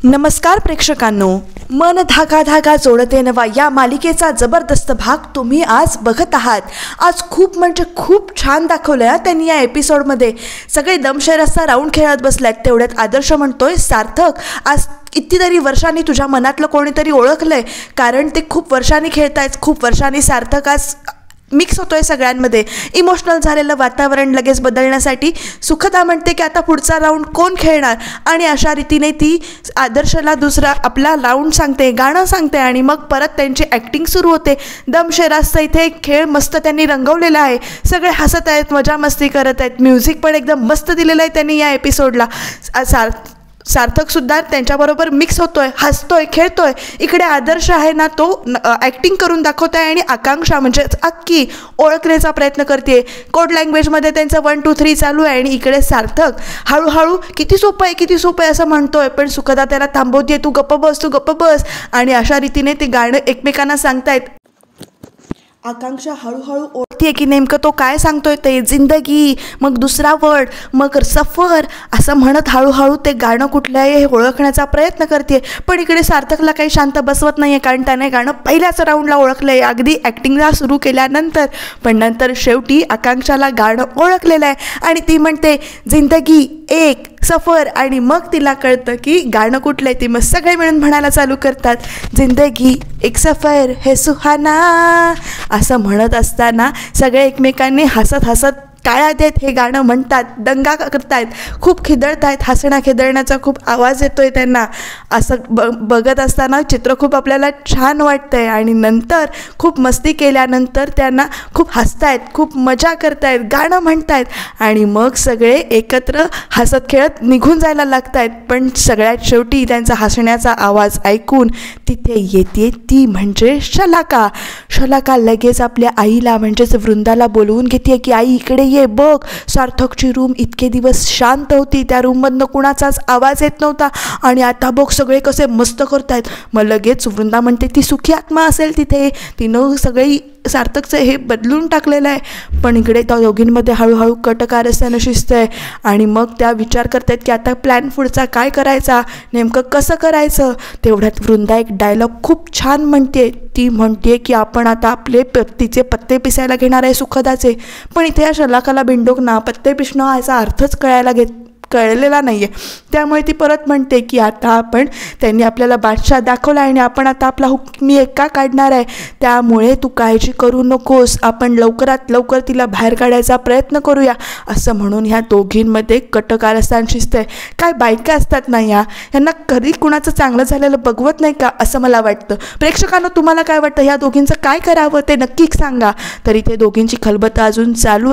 नमस्कार प्रेक्षकांनो, मन धागा धागा जोडते नवा या मालिकेचा जबरदस्त भाग तुम्ही आज बघत आहात. आज खूप म्हणजे खूप छान दाखवलं आहे त्यांनी या एपिसोडमध्ये. सगळे दमशेर असा राऊंड खेळत बसल्यात. तेवढ्यात आदर्श म्हणतोय, सार्थक आज कितीतरी वर्षांनी तुझ्या मनातलं कोणीतरी ओळखलंय, कारण ते खूप वर्षांनी खेळतायत. खूप वर्षांनी सार्थक आज मिक्स होतोय सगळ्यांमध्ये. इमोशनल झालेलं वातावरण लगेच बदलण्यासाठी सुखदा म्हणते की आता पुढचा राऊंड कोण खेळणार, आणि अशा रीतीने ती आदर्शला दुसरा आपला राऊंड सांगते, गाणं सांगते, आणि मग परत त्यांची ॲक्टिंग सुरू होते. दमशेरासचा इथे खेळ मस्त त्यांनी रंगवलेला आहे. सगळे हसत आहेत, मजा मस्ती करत आहेत. म्युझिक पण एकदम मस्त दिलेलं आहे त्यांनी या एपिसोडला. सार्थकसुद्धा त्यांच्याबरोबर मिक्स होतोय, हसतोय, खेळतोय. इकडे आदर्श आहे ना, तो ॲक्टिंग करून दाखवत आहे, आणि आकांक्षा म्हणजे अक्की ओळखण्याचा प्रयत्न करते. कोड लँग्वेजमध्ये त्यांचं 1 2 3 चालू आहे, आणि इकडे सार्थक हळूहळू किती सोपं आहे किती सोपं आहे असं म्हणतोय, पण सुखदा त्याला थांबवते, तू गप्प बस तू गप्प बस. आणि अशा रीतीने ते गाणं एकमेकांना सांगतायत. आकांक्षा हळूहळू ओळखते की नेमकं तो काय सांगतोय ते. जिंदगी, मग दुसरा वर्ड, मग सफर असं म्हणत हळूहळू ते गाणं कुठलं आहे हे ओळखण्याचा प्रयत्न करते. पण इकडे सार्थकला काही शांत बसवत नाही आहे, कारण त्याने गाणं पहिल्याच राऊंडला ओळखलं आहे, अगदी ॲक्टिंगला सुरू केल्यानंतर. पण नंतर शेवटी आकांक्षाला गाणं ओळखलेलं आहे, आणि ती म्हणते जिंदगी एक सफर, आणि मग तिला कळतं की गाणं कुठलं आहे. ती मग सगळे मिळून म्हणायला चालू करतात, जिंदगी एक सफर है सुहाना असं म्हणत असताना सगळे एकमेकांनी हसत हसत टाळ्या देत हे गाणं म्हणतात, दंगा करतायत, खूप खिदळतायत. हसण्या खिदळण्याचा खूप आवाज येतोय त्यांना. असं बघत असताना चित्र खूप आपल्याला छान वाटतंय, आणि नंतर खूप मस्ती केल्यानंतर त्यांना खूप हसतायत, खूप मजा करतायत, गाणं म्हणतायत, आणि मग सगळे एकत्र हसत खेळत निघून जायला लागतायत. पण सगळ्यात शेवटी त्यांचा हसण्याचा आवाज ऐकून तिथे येते ती म्हणजे शलाका. शलाका लगेच आपल्या आईला म्हणजेच वृंदाला बोलवून घेते की आई इकडे ये बघ, सार्थकची रूम इतके दिवस शांत होती, त्या रूममधनं कुणाचाच आवाज येत नव्हता, आणि आता बघ सगळे कसे मस्त करतायत. मग लगेच वृंदा म्हणते ती सुखी आत्मा असेल तिथे, तिनं सगळी सार्थकचं हे बदलून टाकलेलं आहे. पण इकडे त्या दोघींमध्ये हळूहळू कटकारस्थानं शिजतंय, आणि मग त्या विचार करतायत की आता प्लॅन पुढचा काय करायचा, नेमकं कसं करायचं. तेवढ्यात वृंदा एक डायलॉग खूप छान म्हणते. ती म्हणते की आपण आता आपले तिचे पत्ते पिसायला घेणार आहे सुखदाचे. पण इथे या शलाकाला बिंडोकना पत्ते पिसणं याचा अर्थच कळलेला नाही आहे. त्यामुळे ती परत म्हणते की आता आपण त्यांनी आपल्याला बादशाह दाखवला आहे, आणि आपण आता आपला हुकमी एका काढणार आहे, त्यामुळे तू काळजी करू नकोस, आपण लवकरात लवकर तिला बाहेर काढायचा प्रयत्न करूया असं म्हणून ह्या दोघींमध्ये कटकारस्थान शिजतंय. काय बायका असतात ना यांना कधी कुणाचं चांगलं झालेलं बघवत नाही का असं मला वाटतं. प्रेक्षकांनो, तुम्हाला काय वाटतं, ह्या दोघींचं काय करावं ते नक्की सांगा. तरी ते दोघींची खलबतं अजून चालू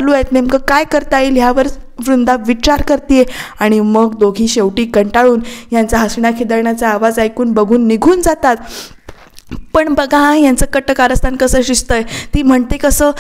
आहेत. नेमकं काय करता येईल ह्यावर वृंदा विचार करते, आणि मग दोघी शेवटी कंटाळून यांचा हसण्या खिदळण्याचा आवाज ऐकून बघून निघून जातात. पण बघा यांचं कटकारस्थान कसं शिजतंय. ती म्हणते कसं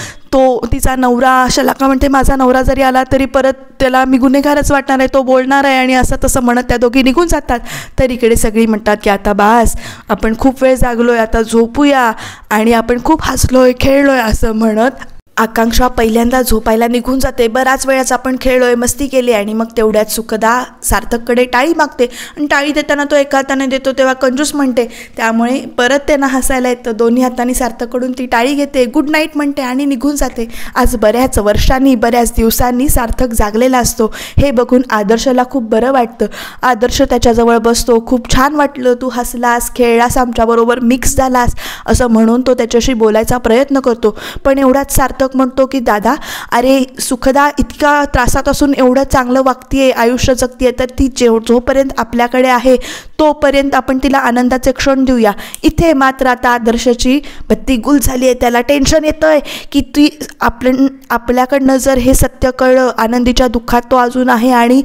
तिचा नवरा, शलाका म्हणते माझा नवरा जरी आला तरी परत त्याला मी गुन्हेगारच वाटणार आहे, तो बोलणार आहे, आणि असं तसं म्हणत त्या दोघी निघून जातात. तर इकडे सगळी म्हणतात की आता बास, आपण खूप वेळ जागलोय, आता झोपूया, आणि आपण खूप हसलोय खेळलोय असं म्हणत आकांक्षा पहिल्यांदा झोपायला निघून जाते. बराच वेळाच आपण खेळलोय, मस्ती केली, आणि मग तेवढ्यात सुखदा सार्थककडे टाळी मागते, आणि टाळी देताना तो एका हाताने देतो तेव्हा कंजूस म्हणते, त्यामुळे परत त्यांना हसायला येतं. दोन्ही हातांनी सार्थककडून ती टाळी घेते, गुड नाईट म्हणते, आणि निघून जाते. आज बऱ्याच वर्षांनी बऱ्याच दिवसांनी सार्थक जागलेला असतो हे बघून आदर्शला खूप बरं वाटतं. आदर्श त्याच्याजवळ बसतो. खूप छान वाटलं, तू हसलास, खेळलास, आमच्याबरोबर मिक्स झालास असं म्हणून तो त्याच्याशी बोलायचा प्रयत्न करतो. पण एवढाच सार्थक म्हणतो की दादा, अरे सुखदा इतका त्रासात असून एवढं चांगलं वागतीये, आयुष्य जगतीये, तर ती जोपर्यंत आपल्याकडे आहे तोपर्यंत आपण तिला आनंदाचे क्षण देऊया. इथे मात्र आता आदर्शाची बत्ती गुल झाली आहे. त्याला टेन्शन येतंय की ती आपल्याकडनं जर हे सत्य कळलं, आनंदीच्या दुःखात तो अजून आहे, आणि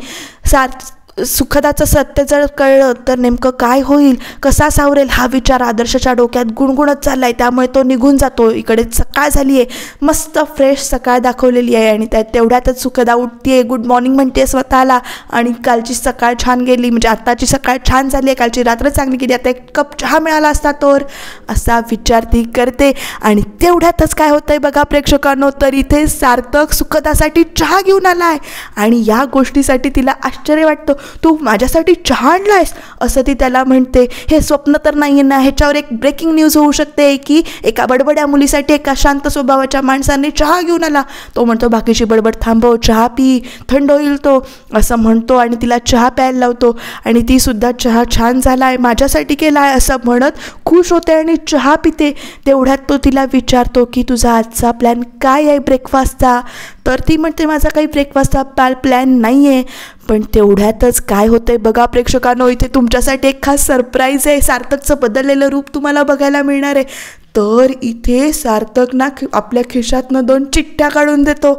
सुखदाचं सत्य जर कळलं तर नेमकं काय होईल, कसा सावरेल हा विचार आदर्शाच्या डोक्यात गुणगुणत चाललाय. त्यामुळे तो निघून जातो. इकडे सकाळ झाली आहे, मस्त फ्रेश सकाळ दाखवलेली आहे, आणि तेवढ्यातच सुखदा उठते, गुड मॉर्निंग म्हणते स्वतःला, आणि कालची सकाळ छान गेली, म्हणजे आत्ताची सकाळ छान झाली आहे, कालची रात्र चांगली गेली, आता एक कप चहा मिळाला असता तर असा विचार ती करते. आणि तेवढ्यातच काय होतंय बघा प्रेक्षकांनो, तर इथे सार्थक सुखदासाठी चहा घेऊन आला आहे, आणि या गोष्टीसाठी तिला आश्चर्य वाटतं. तू माझ्यासाठी चहा आणलायस असं ती त्याला म्हणते. हे स्वप्न तर नाही आहे ना, ह्याच्यावर एक ब्रेकिंग न्यूज होऊ शकते की एका बडबड्या मुलीसाठी एका शांत स्वभावाच्या माणसाने चहा घेऊन आला. तो म्हणतो बाकीची बडबड थांबव, चहा पी, थंड होईल तो असं म्हणतो आणि तिला चहा प्यायला लावतो. आणि ती सुद्धा चहा छान झाला आहे, माझ्यासाठी केला आहे असं म्हणत खुश होते आणि चहा पिते. तेवढ्यात तो तिला विचारतो की तुझा आजचा प्लॅन काय आहे ब्रेकफास्टचा. तर ती म्हणते माझा काही ब्रेकफास्टचा प्लॅन नाही आहे. पण तेवढ्यातच काय होतंय बघा प्रेक्षकांनो, इथे तुमच्यासाठी एक खास सरप्राईज आहे. सार्थकचं बदललेलं रूप तुम्हाला बघायला मिळणार आहे. तर इथे सार्थक ना आपल्या खिशातनं 2 चिठ्ठ्या काढून देतो.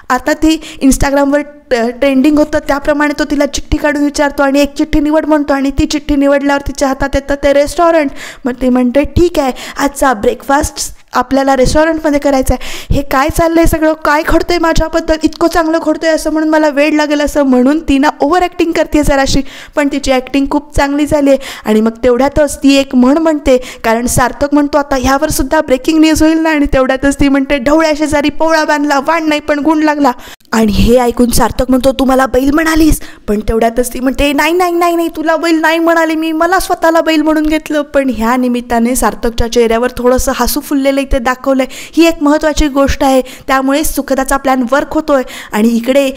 आता ती इंस्टाग्रामवर ट्रेंडिंग होतं त्याप्रमाणे तो तिला चिठ्ठी काढून विचारतो आणि एक चिठ्ठी निवड म्हणतो. आणि ती चिठ्ठी निवडल्यावर तिच्या हातात येतं ते रेस्टॉरंट. मग ती म्हणते ठीक आहे, आजचा ब्रेकफास्ट आपल्याला रेस्टॉरंटमध्ये करायचं आहे. हे काय चाललंय सगळं, काय घडतंय माझ्याबद्दल, इतकं चांगलं घडतंय असं म्हणून मला वेळ लागेल असं म्हणून ती ना ओव्हर ॲक्टिंग करते जराशी. पण तिची ॲक्टिंग खूप चांगली झाली आहे. आणि मग तेवढ्यातच ती एक म्हण म्हणते, कारण सार्थक म्हणतो आता ह्यावर सुद्धा ब्रेकिंग न्यूज होईल ना. आणि तेवढ्यातच ती म्हणते ढवळ्या शेजारी पोळा बांधला, वाण नाही पण गुण लागला. आणि हे ऐकून सार्थक म्हणतो तू मला बैल म्हणालीस. पण तेवढ्यातच ती म्हणते नाही नाही नाही नाही, तुला बैल नाही म्हणाले मी, मला स्वतःला बैल म्हणून घेतलं. पण ह्या निमित्ताने सार्थकच्या चेहऱ्यावर थोडंसं हसू फुललेलं इथे दाखवलं आहे. ही एक महत्त्वाची गोष्ट आहे. त्यामुळे सुखदाचा प्लॅन वर्क होतोय. आणि इकडे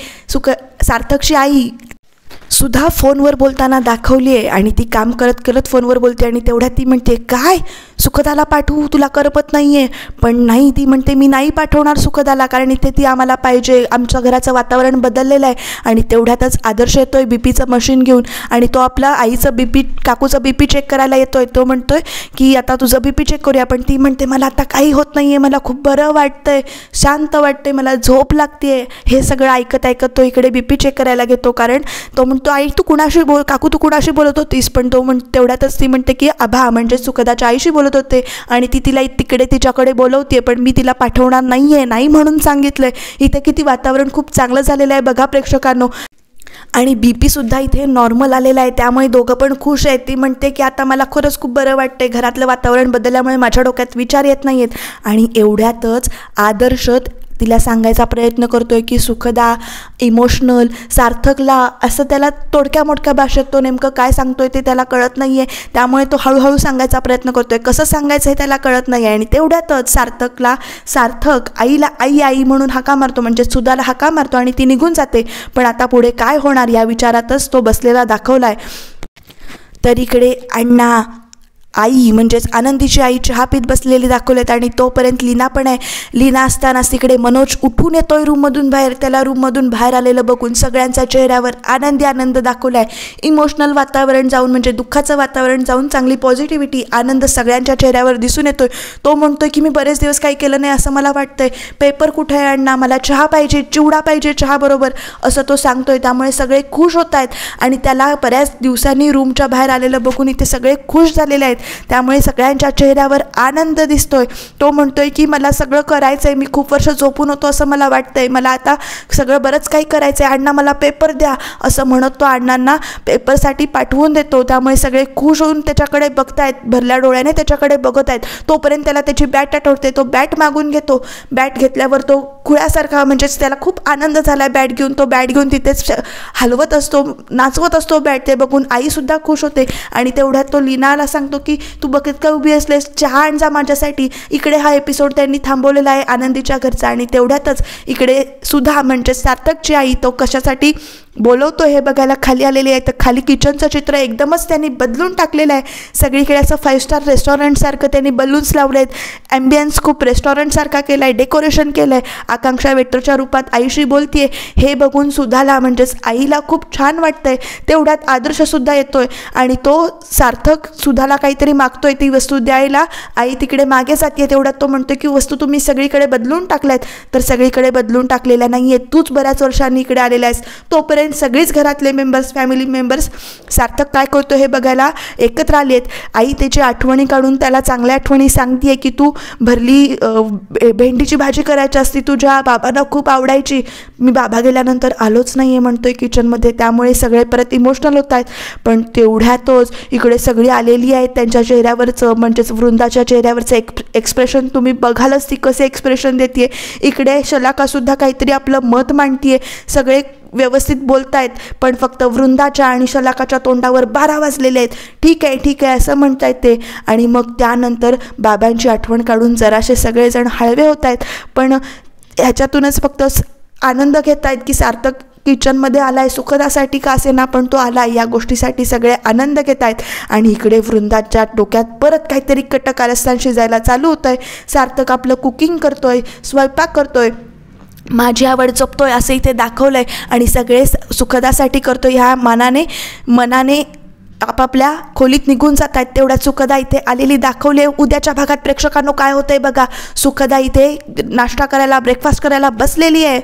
सार्थकची आई सुद्धा फोनवर बोलताना दाखवली आहे आणि ती काम करत करत फोनवर बोलते. आणि तेवढ्यात ती म्हणते काय सुखदाला पाठवू, तुला करपत नाही आहे. पण नाही, ती म्हणते मी नाही पाठवणार सुखदाला, कारण इथे ती आम्हाला पाहिजे, आमच्या घराचं वातावरण बदललेलं आहे. आणि तेवढ्यातच आदर्श येतोय बीपीचं मशीन घेऊन आणि तो आपला आईचं बीपी, काकूचं बीपी चेक करायला येतोय. तो म्हणतोय की आता तुझं बीपी चेक करूया. पण ती म्हणते मला आता काही होत नाही आहे, मला खूप बरं वाटतंय, शांत वाटतंय, मला झोप लागते. हे सगळं ऐकत ऐकत तो इकडे बीपी चेक करायला घेतो. कारण तो म्हणतो आई तू कुणाशी काकू तू कुणाशी बोलत होतीस. पण तो तेवढ्यातच ती म्हणते की आभा म्हणजे सुखदाच्या आईशी बोलत होते आणि ती तिला तिकडे तिच्याकडे बोलवते. पण मी तिला पाठवणार नाही आहे, नाही म्हणून सांगितलंय. इथे किती वातावरण खूप चांगलं झालेलं आहे बघा प्रेक्षकांनो. आणि बीपी सुद्धा इथे नॉर्मल आलेला आहे. त्यामुळे दोघं पण खुश आहेत. ती म्हणते की आता मला खरंच खूप बरं वाटतंय, घरातलं वातावरण बदलल्यामुळे माझ्या डोक्यात विचार येत नाही आहेत. आणि एवढ्यातच आदर्श तिला सांगायचा प्रयत्न करतोय की सुखदा इमोशनल, सार्थकला असं त्याला तोडक्या मोडक्या भाषेत तो नेमकं काय सांगतोय ते त्याला कळत नाही आहे. त्यामुळे तो हळूहळू सांगायचा प्रयत्न करतोय, कसं सांगायचं हे त्याला कळत नाही आहे. आणि तेवढ्यातच सार्थक आईला आई आई म्हणून हाका मारतो, म्हणजे सुधाला हाका मारतो आणि ती निघून जाते. पण आता पुढे काय होणार या विचारातच तो बसलेला दाखवला आहे. तर इकडे अण्णा, आई म्हणजेच आनंदीची आई चहा पीत बसलेली दाखवलेत. आणि तोपर्यंत लीना पण आहे. लीना असतानाच तिकडे मनोज उठून येतोय रूममधून बाहेर. त्याला रूममधून बाहेर आलेलं बघून सगळ्यांच्या चेहऱ्यावर आनंद दाखवला आहे. इमोशनल वातावरण जाऊन म्हणजे दुःखाचं वातावरण जाऊन चांगली पॉझिटिव्हिटी, आनंद सगळ्यांच्या चेहऱ्यावर दिसून येतोय. तो म्हणतोय की मी बरेच दिवस काही केलं नाही असं मला वाटतंय, पेपर कुठे आहे अण्णा, मला चहा पाहिजे, चिवडा पाहिजे चहा बरोबर असं तो सांगतोय. त्यामुळे सगळे खुश होत आहेत आणि त्याला बऱ्याच दिवसांनी रूमच्या बाहेर आलेलं बघून इथे सगळे खुश झालेले आहेत. त्यामुळे सगळ्यांच्या चेहऱ्यावर आनंद दिसतोय. तो म्हणतोय की मला सगळं करायचं आहे, मी खूप वर्ष झोपून होतो असं मला वाटतंय, मला आता सगळं बरंच काही करायचं आहे, अण्णा मला पेपर द्या असं म्हणत तो अण्णांना पेपरसाठी पाठवून देतो. त्यामुळे सगळे खुश होऊन त्याच्याकडे बघतायत, भरल्या डोळ्याने त्याच्याकडे बघत आहेत. तोपर्यंत त्याला त्याची बॅट आठवते. तो बॅट मागून घेतो. बॅट घेतल्यावर तो खुळ्यासारखा, म्हणजेच त्याला खूप आनंद झाला बॅट घेऊन. तो बॅट घेऊन तिथेच हलवत असतो, नाचवत असतो बॅट. ते बघून आईसुद्धा खुश होते. आणि तेवढ्यात तो लीनाला सांगतो की तू बघत का उभी असलेस, चहा आण जा माझ्यासाठी. इकडे हा एपिसोड त्यांनी थांबवलेला आहे आनंदीच्या घरचा. आणि तेवढ्यातच इकडे सुधा म्हणजे सार्थकची आई तो कशासाठी बोलवतो हे बघायला खाली आलेली आहे. तर खाली किचनचं चित्र एकदमच त्यांनी बदलून टाकलेलं आहे. सगळीकडे असं 5 स्टार रेस्टॉरंटसारखं त्यांनी बलून्स लावले आहेत, ॲम्बियन्स खूप रेस्टॉरंटसारखा केला आहे, डेकोरेशन केलं आहे. आकांक्षा वेटरच्या रूपात आईशी बोलतीये. हे बघून सुधाला म्हणजेच आईला खूप छान वाटतंय. तेवढ्यात आदर्शसुद्धा येतोय आणि तो सार्थक सुधाला काहीतरी मागतोय ती वस्तू द्यायला. आई तिकडे मागे जाते. तेवढ्यात तो म्हणतो की वस्तू तुम्ही सगळीकडे बदलून टाकल्यात. तर सगळीकडे बदलून टाकलेल्या नाही आहेत, तूच बऱ्याच वर्षांनी इकडे आलेला आहेस. तोपर्यंत सगळीच घरातले मेंबर्स, फॅमिली मेंबर्स सार्थक काय करतो हे बघायला एकत्र आले आहेत. आई त्याची आठवणी काढून त्याला चांगल्या आठवणी सांगते की तू भरली भेंडीची भाजी करायची असती, तुझ्या बाबांना खूप आवडायची, मी बाबा गेल्यानंतर आलोच नाही आहे म्हणतोय किचनमध्ये. त्यामुळे सगळे परत इमोशनल होत आहेत. पण तेवढ्यातच इकडे सगळी आलेली आहेत. त्यांच्या चेहऱ्यावरचं म्हणजेच वृंदाच्या चेहऱ्यावरचं एक्सप्रेशन तुम्ही बघालच ती कसे एक्सप्रेशन देते. इकडे शलाकासुद्धा काहीतरी आपलं मत मांडतीये. सगळे व्यवस्थित बोलतायत, पण फक्त वृंदाच्या आणि शलाकाच्या तोंडावर 12 वाजलेले आहेत. ठीक आहे असं म्हणतायत ते. आणि मग त्यानंतर बाबांची आठवण काढून जरासे सगळेजण हळवे होत आहेत, पण ह्याच्यातूनच फक्त आनंद घेत आहेत की सार्थक किचनमध्ये आला आहे, सुखदासाठी का असे ना पण तो आला, या गोष्टीसाठी सगळे आनंद घेत आहेत. आणि इकडे वृंदाच्या डोक्यात परत काहीतरी कारस्थान शिजायला चालू होतं आहे. सार्थक आपलं कुकिंग करतोय, स्वयंपाक करतोय, माझी आवड जपतोय असं इथे दाखवलं आहे. आणि सगळे सुखदासाठी करतो ह्या मनाने आपापल्या खोलीत निघून जात आहेत. तेवढ्यात सुखदा इथे आलेली दाखवले. उद्याच्या भागात प्रेक्षकांनो काय होतंय बघा. सुखदा इथे नाश्ता करायला, ब्रेकफास्ट करायला बसलेली आहे.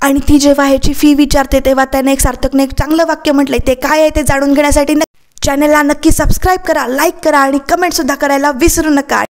आणि ती जेव्हा ह्याची फी विचारते तेव्हा त्याने सार्थकने एक चांगलं वाक्य म्हटलंय. ते काय आहे ते जाणून घेण्यासाठी चॅनलला नक्की सबस्क्राईब करा, लाईक करा आणि कमेंटसुद्धा करायला विसरू नका.